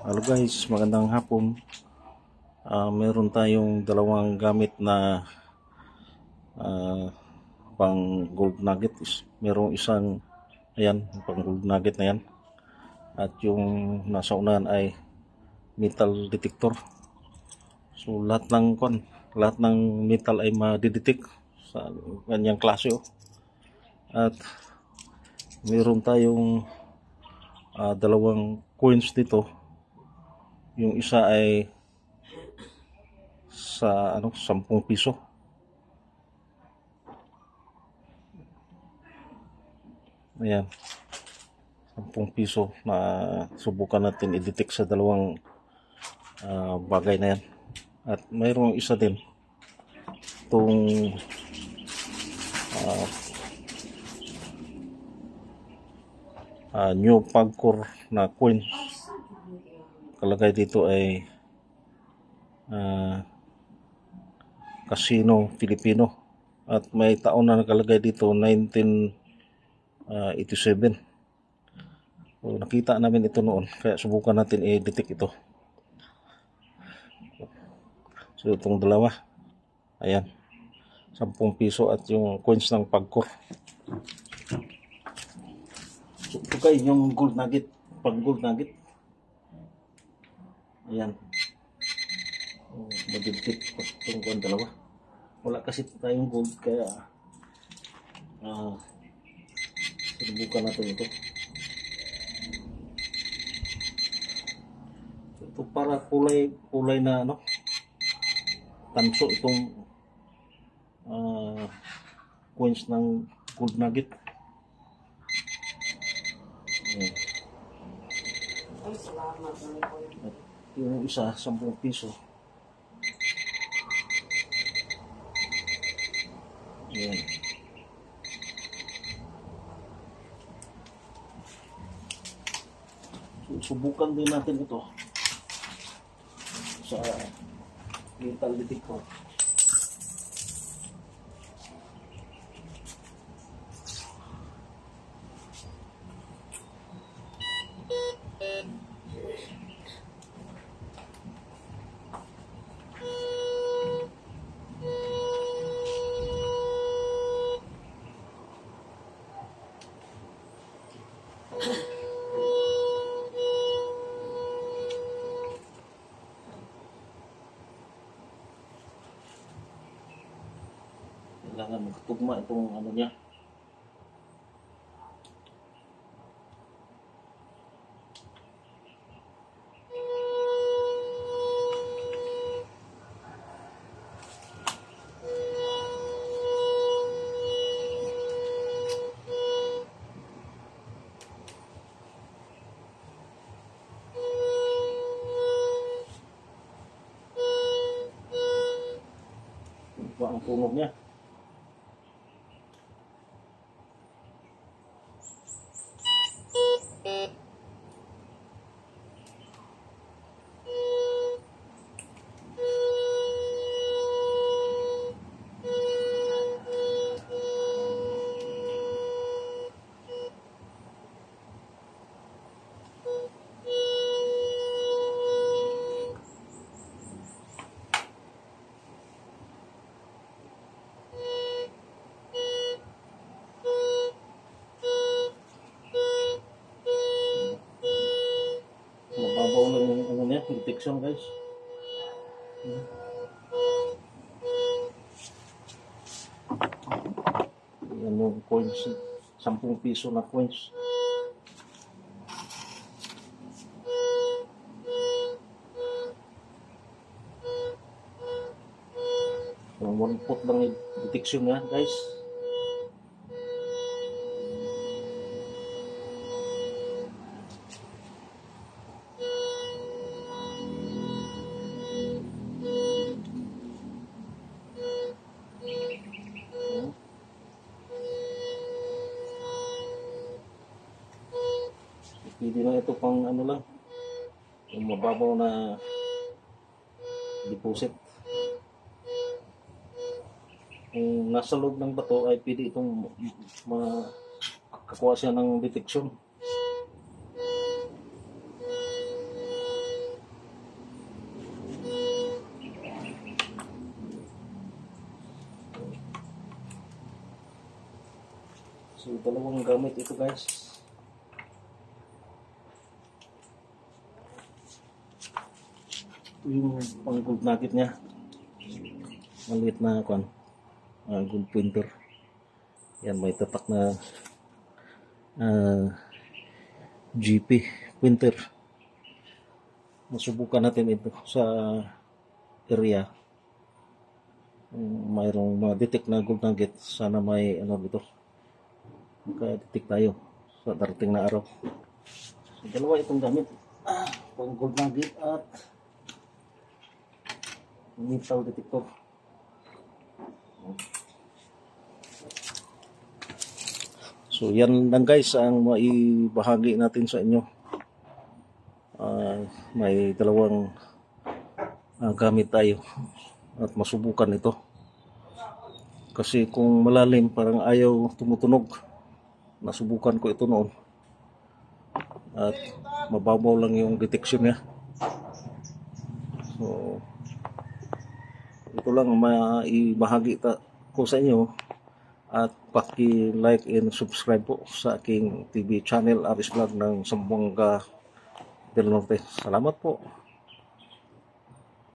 Hello guys, magandang hapon. Meron tayong dalawang gamit na pang gold nugget. Merong isang, ayan, pang gold nugget na yan. At yung nasa unahan ay metal detector. So lahat ng metal ay madidetect sa kanyang klase. At meron tayong dalawang coins dito. Yung isa ay sa 10 piso. Ayan, 10 piso na subukan natin i-detect sa dalawang bagay na yan. At mayroong isa din itong new Pagcor na coin. Kalagay dito ay Casino Filipino at may taon na nakalagay dito 1987. So, nakita namin ito noon kaya subukan natin i-detect ito. So itong dalawa, ayan, 10 piso at yung coins ng Pagcor. So ito kayo yung gold nugget, pag gold nugget. Ayan, madidetect itong dalawa. Wala kasi tayong gold kaya subukan natin ito. Ito para kulay na tanso itong coins ng gold nugget. At yung isa 10 piso. Ayan. Subukan din natin ito sa metal detector. Kailangan magtugma itong niya. Ito ang tunog niya. Mababaw lang yung niya, detection guys. Yan yung coins, 10 piso na coins. So, 1 foot lang yung detection niya guys. Pwede na ito pang lang, yung mababaw na deposit. Kung nasa loob ng bato ay pwede itong makakuha siya ng detection. So, dalawang gamit ito guys. Ito yung pang gold nugget niya. Maliit na gold pointer. Yan, may tatak na GP pointer. Masubukan natin ito sa area. Mayroong ma-detect na gold nugget. Sana may dito. Maka-detect tayo sa darating na araw. So, dalawa itong gamit. Pang gold nugget at metal detector. So yan lang guys ang maibahagi natin sa inyo. May dalawang gamit tayo at masubukan ito. Kasi kung malalim parang ayaw tumutunog. Nasubukan ko ito noon. At mababaw lang yung detection niya. So ito lang maibahagi ko sa inyo. At paki-like and subscribe po sa aking TV channel Aris Vlog ng Zamboanga del Norte. Salamat po.